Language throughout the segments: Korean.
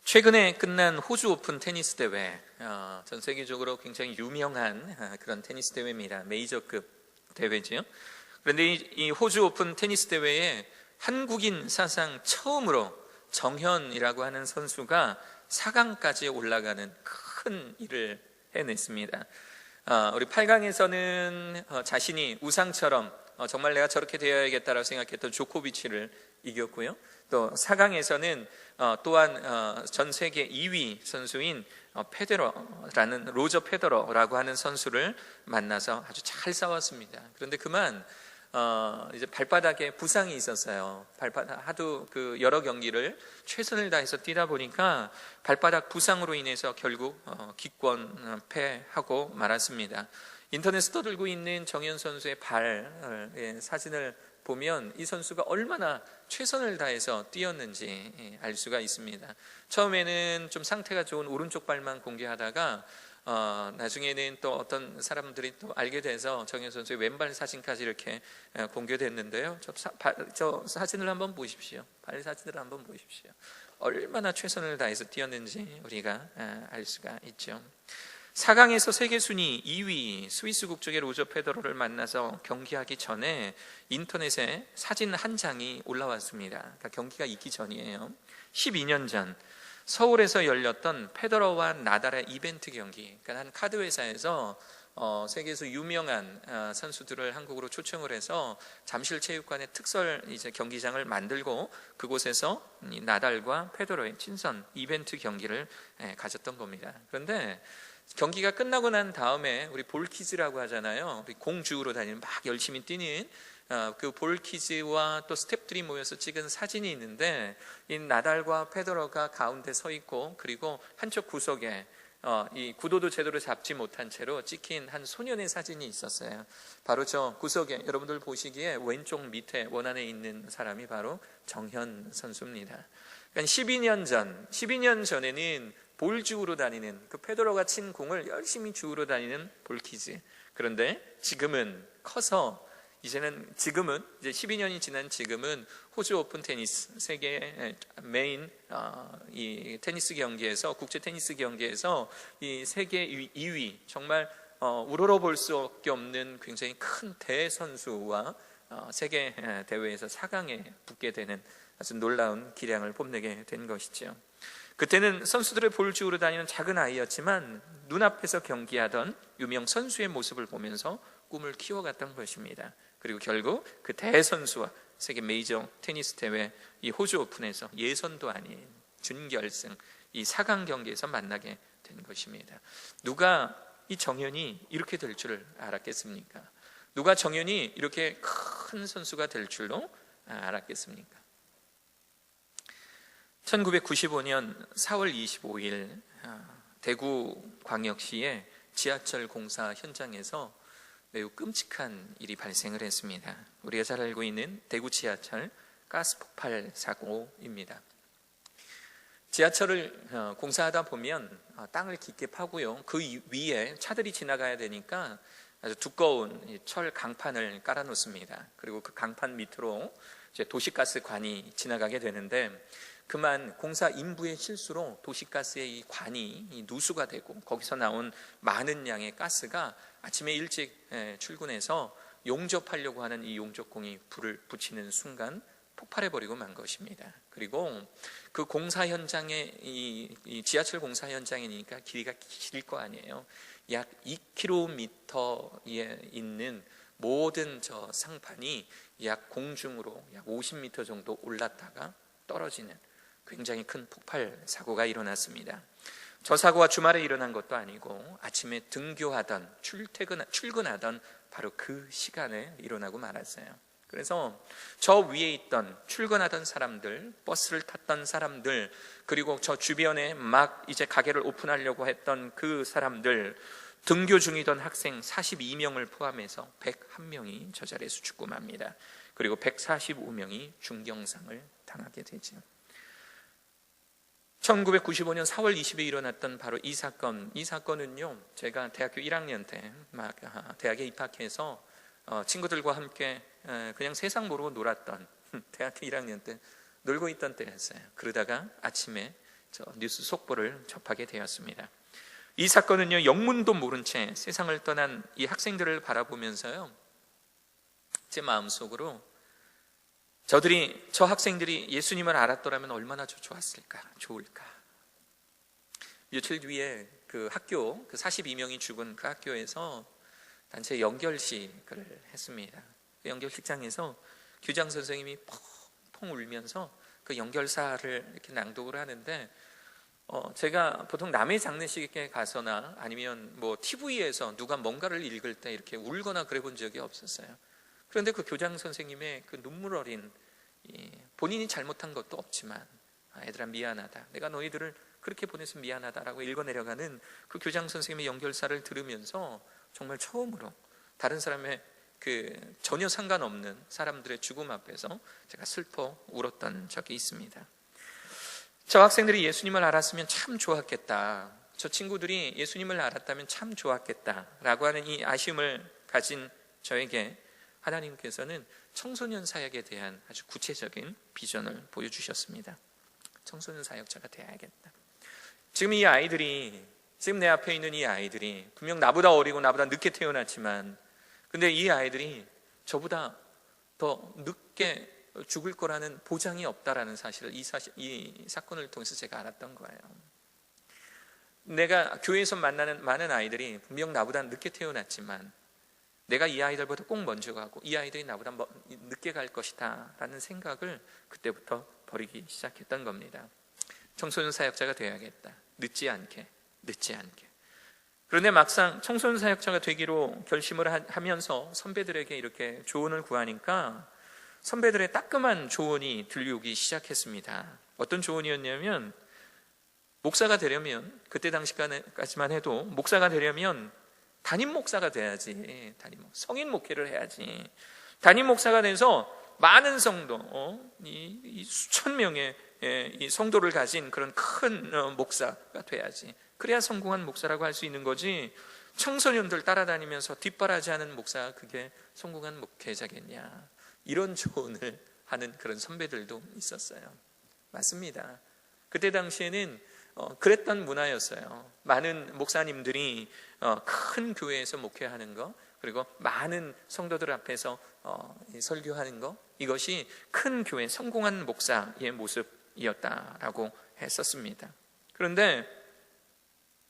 최근에 끝난 호주 오픈 테니스 대회, 전 세계적으로 굉장히 유명한 그런 테니스 대회입니다. 메이저급 대회죠. 그런데 이 호주 오픈 테니스 대회에 한국인 사상 처음으로 정현이라고 하는 선수가 4강까지 올라가는 큰 일을 해냈습니다. 우리 8강에서는 자신이 우상처럼 정말 내가 저렇게 되어야겠다라고 생각했던 조코비치를 이겼고요. 또 4강에서는 또한 전 세계 2위 선수인 로저 페더러라고 하는 선수를 만나서 아주 잘 싸웠습니다. 그런데 그만 이제 발바닥에 부상이 있었어요. 하도 그 여러 경기를 최선을 다해서 뛰다 보니까 발바닥 부상으로 인해서 결국 기권패하고 말았습니다. 인터넷에 떠들고 있는 정현 선수의 사진을 보면 이 선수가 얼마나 최선을 다해서 뛰었는지 알 수가 있습니다. 처음에는 좀 상태가 좋은 오른쪽 발만 공개하다가 나중에는 또 어떤 사람들이 또 알게 돼서 정현 선수의 왼발 사진까지 이렇게 공개됐는데요. 저 사진을 한번 보십시오. 발 사진을 한번 보십시오. 얼마나 최선을 다해서 뛰었는지 우리가 알 수가 있죠. 4강에서 세계 순위 2위 스위스 국적의 로저 페더러를 만나서 경기하기 전에 인터넷에 사진 한 장이 올라왔습니다. 그러니까 경기가 있기 전이에요. 12년 전 서울에서 열렸던 페더러와 나달의 이벤트 경기. 그러니까 한 카드 회사에서 세계에서 유명한 선수들을 한국으로 초청을 해서 잠실체육관의 특설 이제 경기장을 만들고 그곳에서 나달과 페더러의 친선 이벤트 경기를 가졌던 겁니다. 그런데 경기가 끝나고 난 다음에 우리 볼키즈라고 하잖아요. 우리 공주로 다니는 막 열심히 뛰는 그 볼키즈와 또 스태프들이 모여서 찍은 사진이 있는데 이 나달과 페더러가 가운데 서 있고 그리고 한쪽 구석에 이 구도도 제대로 잡지 못한 채로 찍힌 한 소년의 사진이 있었어요. 바로 저 구석에 여러분들 보시기에 왼쪽 밑에 원안에 있는 사람이 바로 정현 선수입니다. 그러니까 12년 전에는 볼 주우러 다니는 그 페더러가 친 공을 열심히 주우러 다니는 볼키즈. 그런데 지금은 커서 이제 12년이 지난 지금은 호주 오픈 테니스 세계 메인 이 테니스 경기에서 국제 테니스 경기에서 이 세계 2위 정말 우러러 볼 수밖에 없는 굉장히 큰 대선수와 세계 대회에서 4강에 붙게 되는 아주 놀라운 기량을 뽐내게 된 것이죠. 그때는 선수들의 볼 주우러 다니는 작은 아이였지만 눈앞에서 경기하던 유명 선수의 모습을 보면서 꿈을 키워갔던 것입니다. 그리고 결국 그 대선수와 세계 메이저 테니스 대회 이 호주 오픈에서 예선도 아닌 준결승 이 4강 경기에서 만나게 된 것입니다. 누가 이 정현이 이렇게 될 줄 알았겠습니까? 누가 정현이 이렇게 큰 선수가 될 줄로 알았겠습니까? 1995년 4월 25일 대구광역시의 지하철 공사 현장에서 매우 끔찍한 일이 발생을 했습니다. 우리가 잘 알고 있는 대구 지하철 가스 폭발 사고입니다. 지하철을 공사하다 보면 땅을 깊게 파고요. 그 위에 차들이 지나가야 되니까 아주 두꺼운 철 강판을 깔아 놓습니다. 그리고 그 강판 밑으로 이제 도시가스관이 지나가게 되는데 그만 공사 인부의 실수로 도시가스의 이 관이 누수가 되고 거기서 나온 많은 양의 가스가 아침에 일찍 출근해서 용접하려고 하는 이 용접공이 불을 붙이는 순간 폭발해버리고 만 것입니다. 그리고 그 공사 현장에 이 지하철 공사 현장이니까 길이가 길 거 아니에요. 약 2km에 있는 모든 저 상판이 약 공중으로 약 50m 정도 올랐다가 떨어지는 굉장히 큰 폭발 사고가 일어났습니다. 저 사고가 주말에 일어난 것도 아니고 아침에 등교하던 출근하던 바로 그 시간에 일어나고 말았어요. 그래서 저 위에 있던 출근하던 사람들, 버스를 탔던 사람들, 그리고 저 주변에 막 이제 가게를 오픈하려고 했던 그 사람들, 등교 중이던 학생 42명을 포함해서 101명이 저 자리에서 죽고 맙니다. 그리고 145명이 중경상을 당하게 되죠. 1995년 4월 20일에 일어났던 바로 이 사건은요, 제가 대학교 1학년 때 막 대학에 입학해서 친구들과 함께 그냥 세상 모르고 놀았던 대학교 1학년 때 놀고 있던 때였어요. 그러다가 아침에 뉴스 속보를 접하게 되었습니다. 이 사건은요, 영문도 모른 채 세상을 떠난 이 학생들을 바라보면서요, 제 마음속으로 저 학생들이 예수님을 알았더라면 얼마나 좋을까. 며칠 뒤에 그 학교, 그 42명이 죽은 그 학교에서 단체 연결식을 했습니다. 그 연결식장에서 교장 선생님이 펑펑 울면서 그 연결사를 이렇게 낭독을 하는데, 제가 보통 남의 장례식에 가서나 아니면 뭐 TV에서 누가 뭔가를 읽을 때 이렇게 울거나 그래 본 적이 없었어요. 그런데 그 교장 선생님의 그 눈물 어린, 본인이 잘못한 것도 없지만 얘들아 미안하다, 내가 너희들을 그렇게 보내서 미안하다라고 읽어내려가는 그 교장 선생님의 연결사를 들으면서 정말 처음으로 다른 사람의 그 전혀 상관없는 사람들의 죽음 앞에서 제가 슬퍼 울었던 적이 있습니다. 저 학생들이 예수님을 알았으면 참 좋았겠다, 저 친구들이 예수님을 알았다면 참 좋았겠다라고 하는 이 아쉬움을 가진 저에게 하나님께서는 청소년 사역에 대한 아주 구체적인 비전을 보여주셨습니다. 청소년 사역자가 되어야겠다. 지금 이 아이들이, 지금 내 앞에 있는 이 아이들이 분명 나보다 어리고 나보다 늦게 태어났지만, 근데 이 아이들이 저보다 더 늦게 죽을 거라는 보장이 없다라는 사실을 이 사건을 통해서 제가 알았던 거예요. 내가 교회에서 만나는 많은 아이들이 분명 나보다 늦게 태어났지만 내가 이 아이들보다 꼭 먼저 가고 이 아이들이 나보다 늦게 갈 것이다 라는 생각을 그때부터 버리기 시작했던 겁니다. 청소년 사역자가 되어야겠다, 늦지 않게. 그런데 막상 청소년 사역자가 되기로 결심을 하면서 선배들에게 이렇게 조언을 구하니까 선배들의 따끔한 조언이 들려오기 시작했습니다. 어떤 조언이었냐면, 목사가 되려면, 그때 당시까지만 해도 목사가 되려면 담임 목사가 돼야지. 성인 목회를 해야지. 담임 목사가 돼서 많은 성도, 이 수천 명의 이 성도를 가진 그런 큰 목사가 돼야지. 그래야 성공한 목사라고 할 수 있는 거지. 청소년들 따라다니면서 뒷바라지하는 목사가 그게 성공한 목회자겠냐, 이런 조언을 하는 그런 선배들도 있었어요. 맞습니다. 그때 당시에는 그랬던 문화였어요. 많은 목사님들이 큰 교회에서 목회하는 거, 그리고 많은 성도들 앞에서 설교하는 거, 이것이 큰 교회, 성공한 목사의 모습이었다라고 했었습니다. 그런데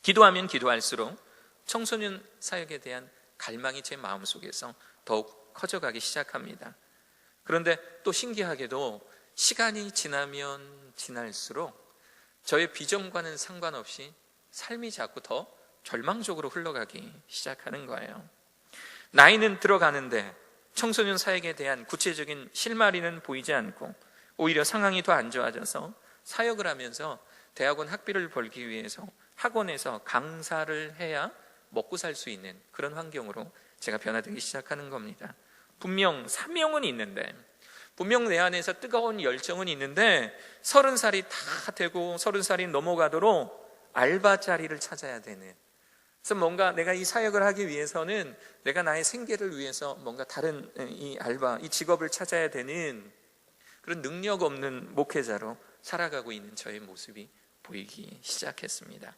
기도하면 기도할수록 청소년 사역에 대한 갈망이 제 마음속에서 더욱 커져가기 시작합니다. 그런데 또 신기하게도 시간이 지나면 지날수록 저의 비전과는 상관없이 삶이 자꾸 더 절망적으로 흘러가기 시작하는 거예요. 나이는 들어가는데 청소년 사역에 대한 구체적인 실마리는 보이지 않고 오히려 상황이 더 안 좋아져서 사역을 하면서 대학원 학비를 벌기 위해서 학원에서 강사를 해야 먹고 살 수 있는 그런 환경으로 제가 변화되기 시작하는 겁니다. 분명 사명은 있는데, 분명 내 안에서 뜨거운 열정은 있는데 30살이 다 되고 30살이 넘어가도록 알바 자리를 찾아야 되는, 그래서 뭔가 내가 이 사역을 하기 위해서는 내가 나의 생계를 위해서 뭔가 다른 이 알바, 이 직업을 찾아야 되는 그런 능력 없는 목회자로 살아가고 있는 저의 모습이 보이기 시작했습니다.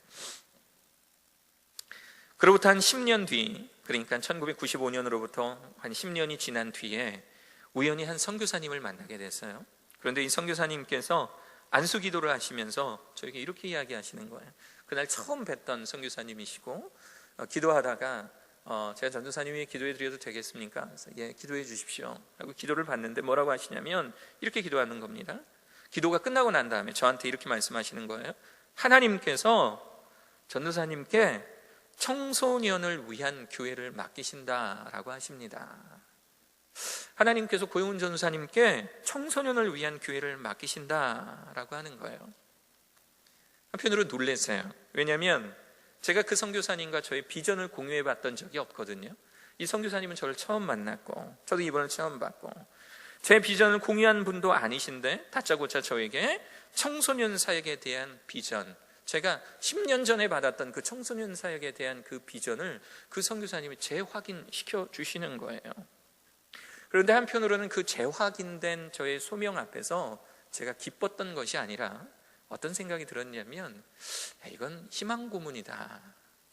그로부터 한 10년 뒤, 그러니까 1995년으로부터 한 10년이 지난 뒤에 우연히 한 선교사님을 만나게 됐어요. 그런데 이 선교사님께서 안수기도를 하시면서 저에게 이렇게 이야기하시는 거예요. 그날 처음 뵀던 선교사님이시고 기도하다가 제가 전도사님이 기도해 드려도 되겠습니까? 그래서 예, 기도해 주십시오 라고 기도를 받는데 뭐라고 하시냐면 이렇게 기도하는 겁니다. 기도가 끝나고 난 다음에 저한테 이렇게 말씀하시는 거예요. 하나님께서 전도사님께 청소년을 위한 교회를 맡기신다라고 하십니다. 하나님께서 고용훈 전도사님께 청소년을 위한 교회를 맡기신다라고 하는 거예요. 한편으로 놀랐어요. 왜냐하면 제가 그 선교사님과 저의 비전을 공유해 봤던 적이 없거든요. 이 선교사님은 저를 처음 만났고 저도 이번을 처음 봤고 제 비전을 공유한 분도 아니신데 다짜고짜 저에게 청소년 사역에 대한 비전, 제가 10년 전에 받았던 그 청소년 사역에 대한 그 비전을 그 선교사님이 재확인시켜 주시는 거예요. 그런데 한편으로는 그 재확인된 저의 소명 앞에서 제가 기뻤던 것이 아니라 어떤 생각이 들었냐면 이건 희망 고문이다.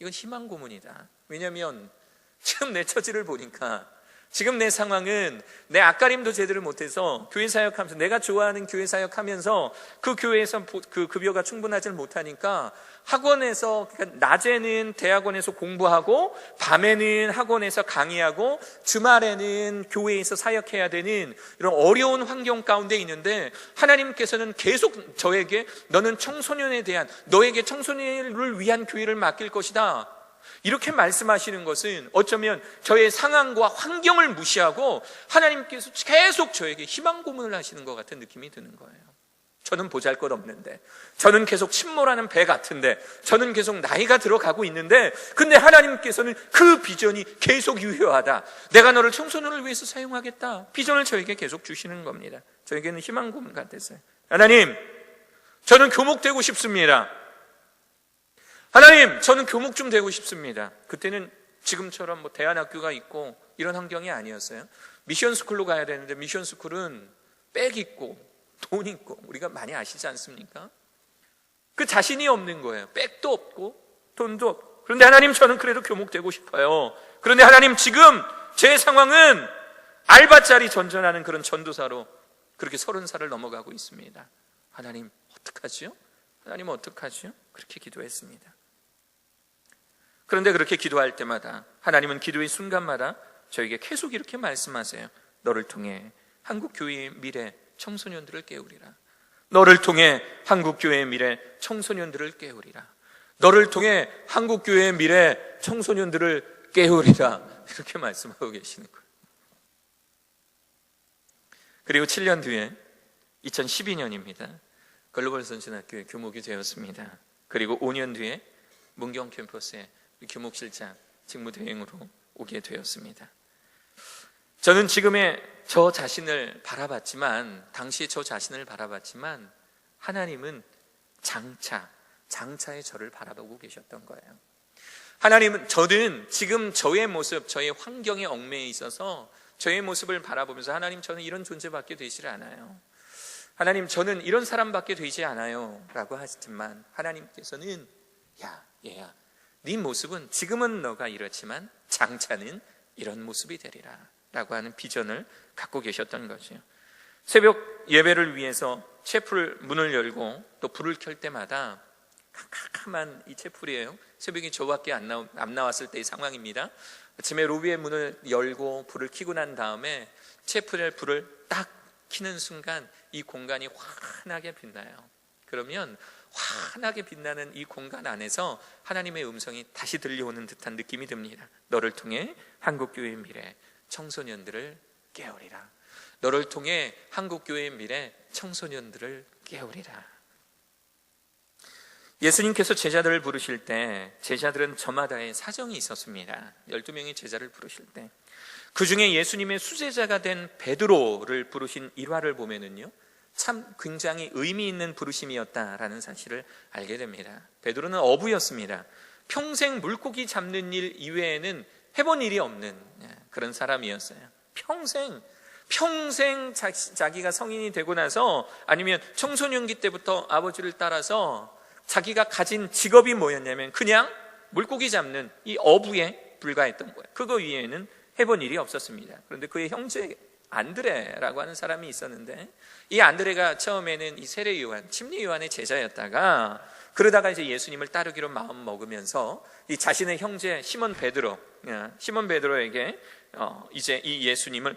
이건 희망 고문이다. 왜냐하면 지금 내 처지를 보니까 지금 내 상황은 내 앞가림도 제대로 못해서 교회 사역하면서 내가 좋아하는 교회 사역하면서 그 교회에서 그 급여가 충분하지 못하니까 학원에서, 그러니까 낮에는 대학원에서 공부하고 밤에는 학원에서 강의하고 주말에는 교회에서 사역해야 되는 이런 어려운 환경 가운데 있는데, 하나님께서는 계속 저에게 너는 청소년에 대한, 너에게 청소년을 위한 교회를 맡길 것이다, 이렇게 말씀하시는 것은 어쩌면 저의 상황과 환경을 무시하고 하나님께서 계속 저에게 희망 고문을 하시는 것 같은 느낌이 드는 거예요. 저는 보잘것없는데, 저는 계속 침몰하는 배 같은데, 저는 계속 나이가 들어가고 있는데, 근데 하나님께서는 그 비전이 계속 유효하다, 내가 너를 청소년을 위해서 사용하겠다, 비전을 저에게 계속 주시는 겁니다. 저에게는 희망 고문 같았어요. 하나님, 저는 교목 되고 싶습니다. 하나님, 저는 교목 좀 되고 싶습니다. 그때는 지금처럼 뭐 대안학교가 있고 이런 환경이 아니었어요. 미션스쿨로 가야 되는데, 미션스쿨은 백 있고 돈 있고 우리가 많이 아시지 않습니까? 그 자신이 없는 거예요. 백도 없고 돈도 없고. 그런데 하나님, 저는 그래도 교목 되고 싶어요. 그런데 하나님, 지금 제 상황은 알바짜리 전전하는 그런 전도사로 그렇게 30살을 넘어가고 있습니다. 하나님, 어떡하지요? 하나님, 어떡하지요? 그렇게 기도했습니다. 그런데 그렇게 기도할 때마다 하나님은 기도의 순간마다 저에게 계속 이렇게 말씀하세요. 너를 통해 한국교회의 미래 청소년들을 깨우리라. 너를 통해 한국교회의 미래 청소년들을 깨우리라. 너를 통해 한국교회의 미래 청소년들을 깨우리라. 이렇게 말씀하고 계시는 거예요. 그리고 7년 뒤에 2012년입니다. 글로벌 선진학교에 교목이 되었습니다. 그리고 5년 뒤에 문경 캠퍼스에 교목실장 직무대행으로 오게 되었습니다. 저는 지금의 저 자신을 바라봤지만, 당시에 저 자신을 바라봤지만, 하나님은 장차의 저를 바라보고 계셨던 거예요. 하나님은, 저는 지금 저의 모습, 저의 환경에 얽매여 있어서 저의 모습을 바라보면서, 하나님, 저는 이런 존재밖에 되질 않아요. 하나님, 저는 이런 사람밖에 되지 않아요 라고 하시지만, 하나님께서는 야, 얘야, 네 모습은 지금은 너가 이렇지만 장차는 이런 모습이 되리라 라고 하는 비전을 갖고 계셨던 거죠. 새벽 예배를 위해서 채플 문을 열고 또 불을 켤 때마다, 캄캄한 이 채플이에요. 새벽에 저밖에 안 나왔을 때의 상황입니다. 아침에 로비의 문을 열고 불을 켜고 난 다음에 채플의 불을 딱 켜는 순간 이 공간이 환하게 빛나요. 그러면 환하게 빛나는 이 공간 안에서 하나님의 음성이 다시 들려오는 듯한 느낌이 듭니다. 너를 통해 한국교회의 미래 청소년들을 깨우리라. 너를 통해 한국교회의 미래 청소년들을 깨우리라. 예수님께서 제자들을 부르실 때 제자들은 저마다의 사정이 있었습니다. 12명의 제자를 부르실 때 그 중에 예수님의 수제자가 된 베드로를 부르신 일화를 보면은요, 참 굉장히 의미 있는 부르심이었다라는 사실을 알게 됩니다. 베드로는 어부였습니다. 평생 물고기 잡는 일 이외에는 해본 일이 없는 그런 사람이었어요. 평생 자기가 성인이 되고 나서, 아니면 청소년기 때부터 아버지를 따라서 자기가 가진 직업이 뭐였냐면 그냥 물고기 잡는 이 어부에 불과했던 거예요. 그거 위에는 해본 일이 없었습니다. 그런데 그의 형제 안드레라고 하는 사람이 있었는데, 이 안드레가 처음에는 이 세례 요한, 침례 요한의 제자였다가, 그러다가 이제 예수님을 따르기로 마음 먹으면서 이 자신의 형제 시몬 베드로에게 이제 이 예수님을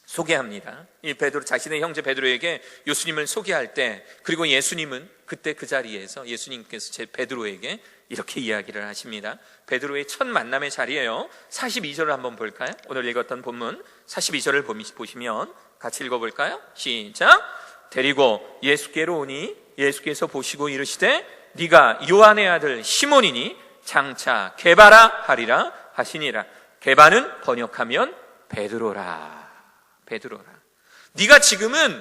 소개합니다. 이 베드로, 자신의 형제 베드로에게 예수님을 소개할 때, 그리고 예수님은 그때 그 자리에서 예수님께서 베드로에게 이렇게 이야기를 하십니다. 베드로의 첫 만남의 자리예요. 42절을 한번 볼까요? 오늘 읽었던 본문 42절을 보시면 같이 읽어볼까요? 시작. 데리고 예수께로 오니 예수께서 보시고 이르시되 네가 요한의 아들 시몬이니 장차 게바라 하리라 하시니라. 게바는 번역하면 베드로라. 네가 지금은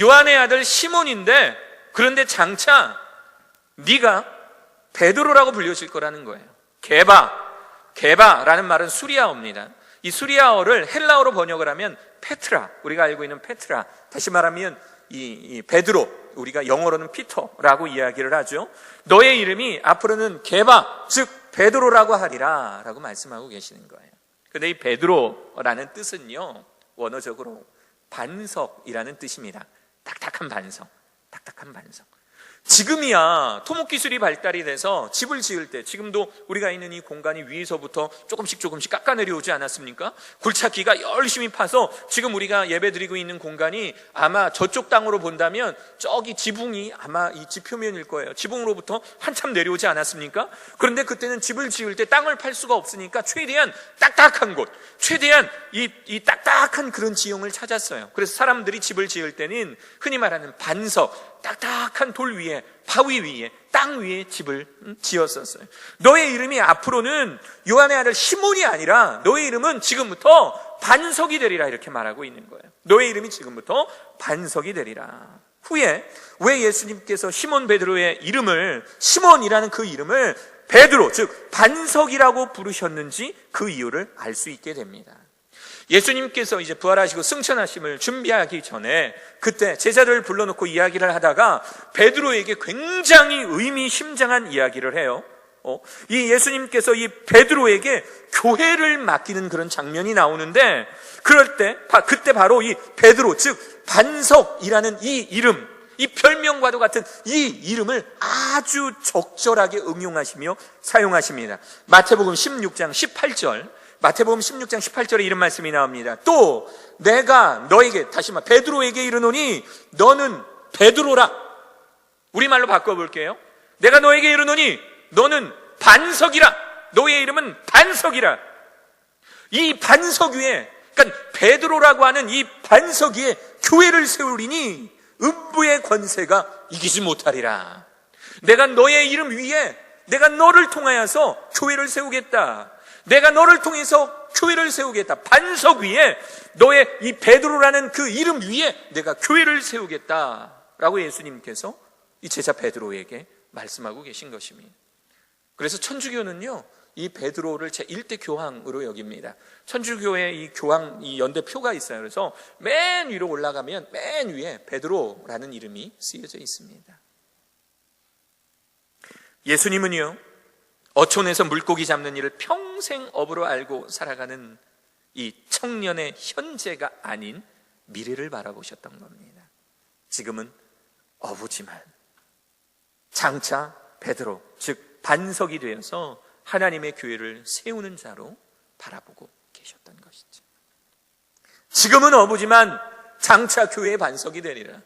요한의 아들 시몬인데, 그런데 장차 네가 베드로라고 불려질 거라는 거예요. 게바라는 말은 수리아어입니다. 이 수리아어를 헬라어로 번역을 하면 페트라, 우리가 알고 있는 페트라, 다시 말하면 이 베드로, 우리가 영어로는 피터라고 이야기를 하죠. 너의 이름이 앞으로는 게바, 즉 베드로라고 하리라 라고 말씀하고 계시는 거예요. 근데 이 베드로라는 뜻은요, 원어적으로 반석이라는 뜻입니다. 딱딱한 반석, 딱딱한 반석. 지금이야 토목기술이 발달이 돼서 집을 지을 때, 지금도 우리가 있는 이 공간이 위에서부터 조금씩 깎아 내려오지 않았습니까? 굴착기가 열심히 파서 지금 우리가 예배드리고 있는 공간이 아마 저쪽 땅으로 본다면 저기 지붕이 아마 이 집 표면일 거예요. 지붕으로부터 한참 내려오지 않았습니까? 그런데 그때는 집을 지을 때 땅을 팔 수가 없으니까 최대한 딱딱한 곳, 최대한 이 딱딱한 그런 지형을 찾았어요. 그래서 사람들이 집을 지을 때는 흔히 말하는 반석, 딱딱한 돌 위에, 바위 위에, 땅 위에 집을 지었었어요. 너의 이름이 앞으로는 요한의 아들 시몬이 아니라 너의 이름은 지금부터 반석이 되리라, 이렇게 말하고 있는 거예요. 너의 이름이 지금부터 반석이 되리라. 후에 왜 예수님께서 시몬 베드로의 이름을, 시몬이라는 그 이름을 베드로, 즉 반석이라고 부르셨는지 그 이유를 알 수 있게 됩니다. 예수님께서 이제 부활하시고 승천하심을 준비하기 전에 그때 제자들을 불러놓고 이야기를 하다가 베드로에게 굉장히 의미심장한 이야기를 해요. 이 예수님께서 이 베드로에게 교회를 맡기는 그런 장면이 나오는데, 그럴 때 그때 바로 이 베드로, 즉 반석이라는 이 이름, 이 별명과도 같은 이 이름을 아주 적절하게 응용하시며 사용하십니다. 마태복음 16장 18절, 마태복음 16장 18절에 이런 말씀이 나옵니다. 또 내가 너에게, 다시 말 베드로에게 이르노니 너는 베드로라. 우리말로 바꿔볼게요. 내가 너에게 이르노니 너는 반석이라. 너의 이름은 반석이라. 이 반석 위에, 그러니까 베드로라고 하는 이 반석 위에 교회를 세우리니 음부의 권세가 이기지 못하리라. 내가 너의 이름 위에, 내가 너를 통하여서 교회를 세우겠다. 내가 너를 통해서 교회를 세우겠다. 반석 위에, 너의 이 베드로라는 그 이름 위에 내가 교회를 세우겠다라고 예수님께서 이 제자 베드로에게 말씀하고 계신 것입니다. 그래서 천주교는요, 이 베드로를 제1대 교황으로 여깁니다. 천주교의 이 교황, 이 연대표가 있어요. 그래서 맨 위로 올라가면 맨 위에 베드로라는 이름이 쓰여져 있습니다. 예수님은요, 어촌에서 물고기 잡는 일을 평생 업으로 알고 살아가는 이 청년의 현재가 아닌 미래를 바라보셨던 겁니다. 지금은 어부지만 장차 베드로, 즉 반석이 되어서 하나님의 교회를 세우는 자로 바라보고 계셨던 것이죠. 지금은 어부지만 장차 교회의 반석이 되리라.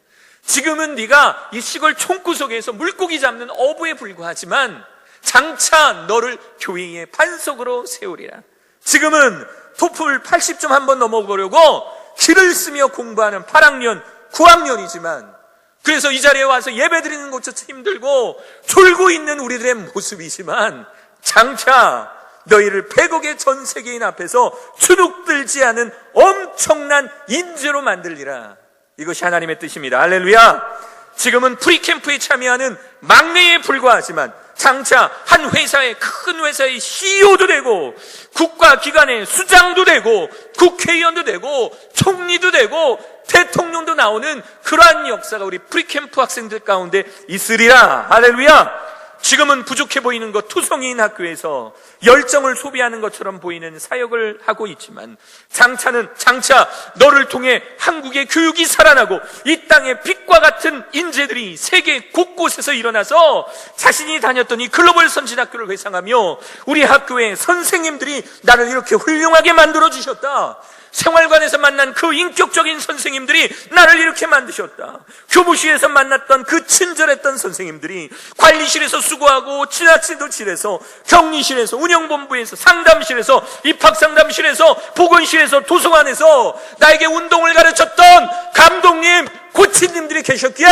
지금은 네가 이 시골 총구석에서 물고기 잡는 어부에 불과하지만 장차 너를 교회의 반석으로 세우리라. 지금은 토플 80점 한번 넘어보려고 길을 쓰며 공부하는 8학년, 9학년이지만, 그래서 이 자리에 와서 예배드리는 것조차 힘들고 졸고 있는 우리들의 모습이지만, 장차 너희를 100억의 전 세계인 앞에서 주눅들지 않은 엄청난 인재로 만들리라. 이것이 하나님의 뜻입니다. 할렐루야. 지금은 프리캠프에 참여하는 막내에 불과하지만 장차 한 회사의, 큰 회사의 CEO도 되고 국가기관의 수장도 되고 국회의원도 되고 총리도 되고 대통령도 나오는 그러한 역사가 우리 프리캠프 학생들 가운데 있으리라. 할렐루야. 지금은 부족해 보이는 것, 투성이인 학교에서 열정을 소비하는 것처럼 보이는 사역을 하고 있지만 장차 너를 통해 한국의 교육이 살아나고 이 땅의 빛과 같은 인재들이 세계 곳곳에서 일어나서 자신이 다녔던 이 글로벌 선진학교를 회상하며 우리 학교의 선생님들이 나를 이렇게 훌륭하게 만들어주셨다. 생활관에서 만난 그 인격적인 선생님들이 나를 이렇게 만드셨다. 교무실에서 만났던 그 친절했던 선생님들이 관리실에서 수고하고 지나치도실에서 격리실에서 운영본부에서 상담실에서 입학상담실에서 보건실에서 도서관에서 나에게 운동을 가르쳤던 감독님, 코치님들이 계셨기에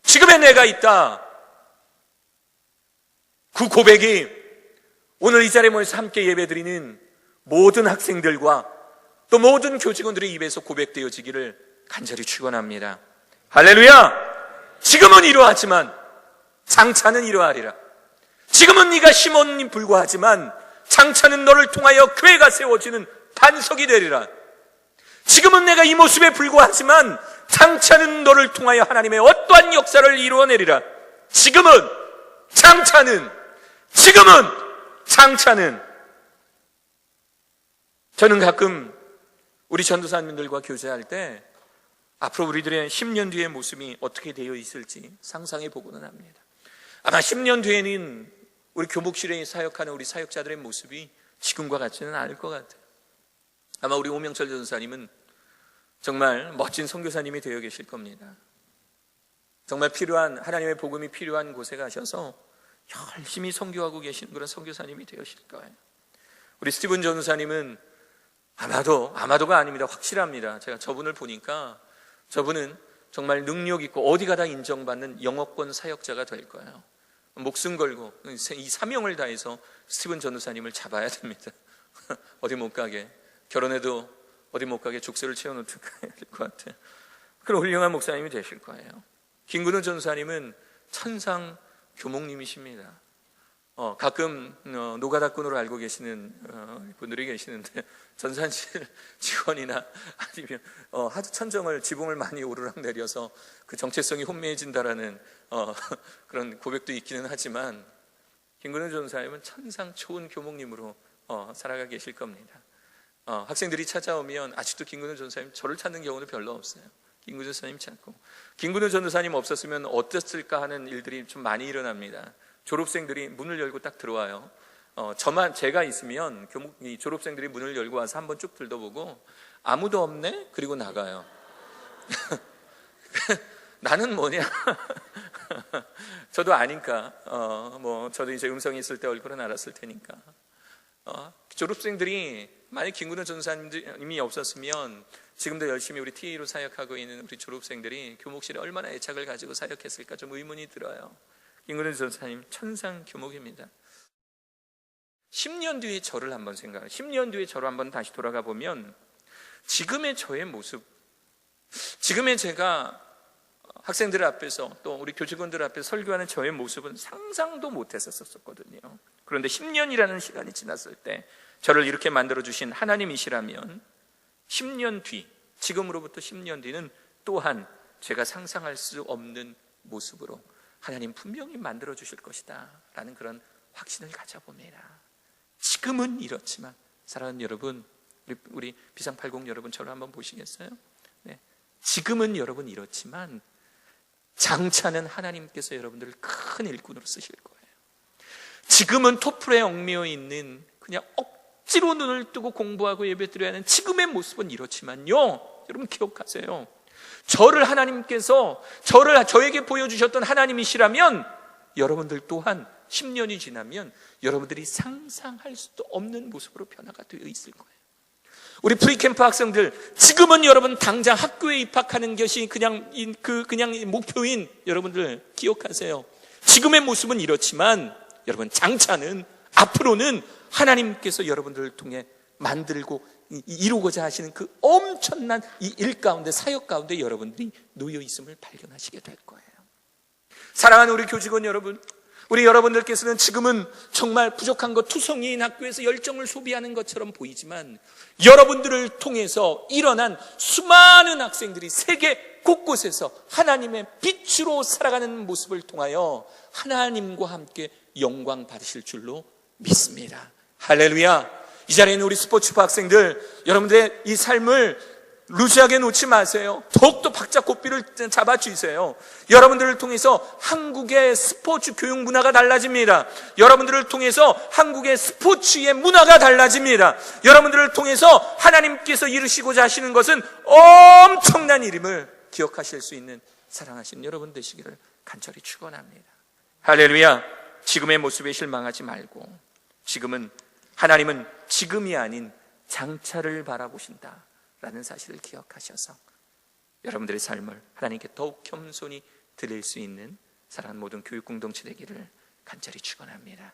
지금의 내가 있다. 그 고백이 오늘 이 자리에 모여서 함께 예배드리는 모든 학생들과 또 모든 교직원들의 입에서 고백되어지기를 간절히 축원합니다. 할렐루야. 지금은 이러하지만 장차는 이러하리라. 지금은 네가 시몬이 불과하지만 장차는 너를 통하여 교회가 세워지는 반석이 되리라. 지금은 내가 이 모습에 불과하지만 장차는 너를 통하여 하나님의 어떠한 역사를 이루어내리라. 지금은 장차는. 저는 가끔 우리 전도사님들과 교제할 때 앞으로 우리들의 10년 뒤의 모습이 어떻게 되어 있을지 상상해 보고는 합니다. 아마 10년 뒤에는 우리 교목실에 사역하는 우리 사역자들의 모습이 지금과 같지는 않을 것 같아요. 아마 우리 오명철 전도사님은 정말 멋진 선교사님이 되어 계실 겁니다. 정말 필요한, 하나님의 복음이 필요한 곳에 가셔서 열심히 선교하고 계신 그런 선교사님이 되실 거예요. 우리 스티븐 전도사님은 아마도가 아닙니다. 확실합니다. 제가 저분을 보니까 저분은 정말 능력 있고 어디 가다 인정받는 영어권 사역자가 될 거예요. 목숨 걸고 이 사명을 다해서 스티븐 전도사님을 잡아야 됩니다. 어디 못 가게, 결혼해도 어디 못 가게 족쇄를 채워놓을까 해야 될 것 같아요. 그런 훌륭한 목사님이 되실 거예요. 김근우 전도사님은 천상 교목님이십니다. 가끔 노가다꾼으로 알고 계시는 분들이 계시는데, 전산실 직원이나 아니면 하도 천정을 지붕을 많이 오르락 내려서 그 정체성이 혼미해진다라는 그런 고백도 있기는 하지만, 김근우 전사님은 천상 초은 교목님으로 살아가 계실 겁니다. 학생들이 찾아오면 아직도 김근우 전사님 저를 찾는 경우는 별로 없어요. 김근우 전사님 찾고, 김근우 전도사님 없었으면 어땠을까 하는 일들이 좀 많이 일어납니다. 졸업생들이 문을 열고 딱 들어와요. 제가 있으면 이 졸업생들이 문을 열고 와서 한번 쭉 들춰보고 아무도 없네? 그리고 나가요. 나는 뭐냐? 저도 아니까. 저도 이제 음성이 있을 때 얼굴은 알았을 테니까. 졸업생들이 만약 김근우 전사님이 없었으면 지금도 열심히 우리 TA로 사역하고 있는 우리 졸업생들이 교목실에 얼마나 애착을 가지고 사역했을까 좀 의문이 들어요. 김근우 전사님 천상 교목입니다. 10년 뒤의 저를 한번 생각해요. 10년 뒤의 저를 한번 다시 돌아가 보면 지금의 저의 모습, 지금의 제가 학생들 앞에서 또 우리 교직원들 앞에서 설교하는 저의 모습은 상상도 못했었거든요. 그런데 10년이라는 시간이 지났을 때 저를 이렇게 만들어주신 하나님이시라면 10년 뒤, 지금으로부터 10년 뒤는 또한 제가 상상할 수 없는 모습으로 하나님 분명히 만들어주실 것이다 라는 그런 확신을 가져봅니다. 지금은 이렇지만, 사랑하는 여러분, 우리 비상80 여러분 저를 한번 보시겠어요? 네. 지금은 여러분 이렇지만 장차는 하나님께서 여러분들을 큰 일꾼으로 쓰실 거예요. 지금은 토플에 얽매여 있는 그냥 억지로 눈을 뜨고 공부하고 예배드려야 하는 지금의 모습은 이렇지만요, 여러분 기억하세요. 저를 하나님께서 저에게 보여주셨던 하나님이시라면 여러분들 또한 10년이 지나면 여러분들이 상상할 수도 없는 모습으로 변화가 되어 있을 거예요. 우리 프리캠프 학생들, 지금은 여러분 당장 학교에 입학하는 것이 그냥 목표인 여러분들 기억하세요. 지금의 모습은 이렇지만 여러분 장차는, 앞으로는 하나님께서 여러분들을 통해 만들고 이루고자 하시는 그 엄청난 이 일 가운데, 사역 가운데 여러분들이 놓여 있음을 발견하시게 될 거예요. 사랑하는 우리 교직원 여러분, 우리 여러분들께서는 지금은 정말 부족한 것 투성이인 학교에서 열정을 소비하는 것처럼 보이지만, 여러분들을 통해서 일어난 수많은 학생들이 세계 곳곳에서 하나님의 빛으로 살아가는 모습을 통하여 하나님과 함께 영광 받으실 줄로 믿습니다. 할렐루야. 이 자리에 있는 우리 스포츠부 학생들, 여러분들의 이 삶을 루즈하게 놓지 마세요. 더욱더 박자 고삐를 잡아주세요. 여러분들을 통해서 한국의 스포츠 교육 문화가 달라집니다. 여러분들을 통해서 한국의 스포츠의 문화가 달라집니다. 여러분들을 통해서 하나님께서 이루시고자 하시는 것은 엄청난 일임을 기억하실 수 있는 사랑하신 여러분 되시기를 간절히 축원합니다. 할렐루야. 지금의 모습에 실망하지 말고, 하나님은 지금이 아닌 장차를 바라보신다 라는 사실을 기억하셔서 여러분들의 삶을 하나님께 더욱 겸손히 드릴 수 있는 사랑하는 모든 교육 공동체 되기를 간절히 축원합니다.